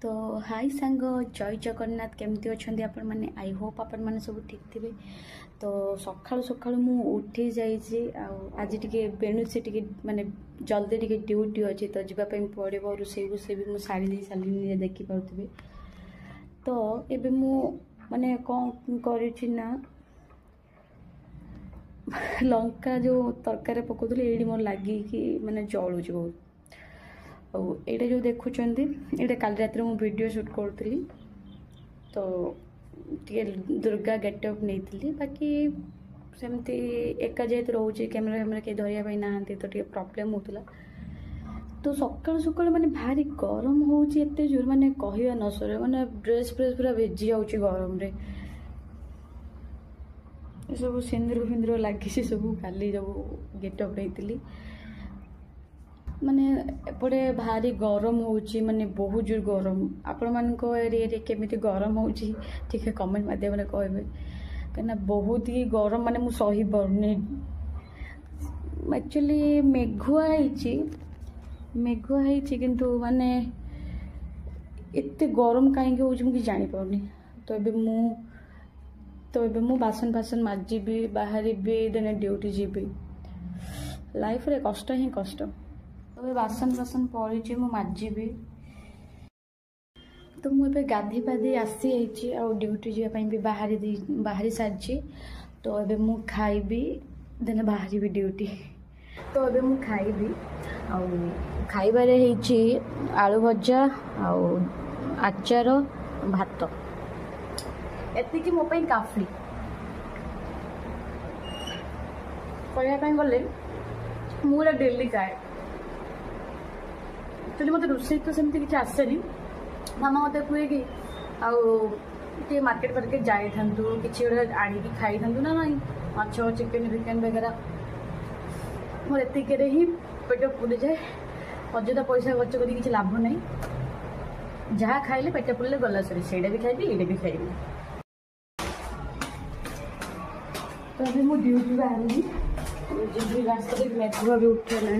तो हाय सांग जय जगन्नाथ केमती अच्छा आपण मैंने आई होप आपण मैंने सब ठीक थे। तो सकाळु सकाळु मु उठी जाइए आज टी बेणुसी टी माने जल्दी टी ड्यूटी अच्छी तो जावाई पड़ो रोसे गोसे भी मुझे सारी सारे देखिपे। तो एबे मु माने कौन करना लंका जो तरकारी पकाउली ये मोर लगी कि माने जलुच बहुत। और ये जो देखुं ये काल रात में वीडियो शूट करी तो टे दुर्गा गेटअप नहीं बाकी सेमती एका जेहत रोचे कैमेरा फैमेरा के धरिया ना तो टे प्रॉब्लम होता। तो सकाल सकाल माने भारी गरम होते जोर माने कहवा न सर माने ड्रेस फ्रेस पूरा भेजी जाऊँगी गरम रे सब सिंदूर फिंदूर लगी सब काली जब गेटअप नहीं माने एपटे भारी गरम होची माने बहुत जोर गरम आपण मान एरिया केमिति गरम होची ठीक है कमेंट माध्यम रे कहबे कना बहुत ही गरम माने मु सही परने। एक्चुअली मेघुआ हिची किंतु माने एते गरम काहे होची मु जानि परनी। तो एबे मु बासन बासन माजीबी बाहरीबी देने ड्यूटी जीबी लाइफ रे कष्ट ही कष्ट। तो बासन बासन पड़ी मु माजीबी तो मुझे गाधी पाधी आसी आ ड्यूटी जावाई भी बाहरी सारी। तो ये मु खाइबी देने बाहरी ड्यूटी तो ये मु खाइबी खाइबारे आलू भजा आचार भात एति मो काफी कहवाई गले मुझे डेली खाए एक्चुअली मत रोसे तो सेमती किसी आसेनी मामा मत कहे कि आउ मार्केट फार्केट जाई कि आनिकी खाई था ना ना माछ चिकेन फिकेन वगैरह मोर एतिक ही पेट पुरी जाए अଯଥା पैसा खर्च कर किसी लाभ नहीं जहाँ खाइले पेट पुरले गला सरी से भी खाइबी ये भी खाइबी। तो अभी मुझे ड्यूटी बाहर जी रास्ता मेघुआ भी उठेगा।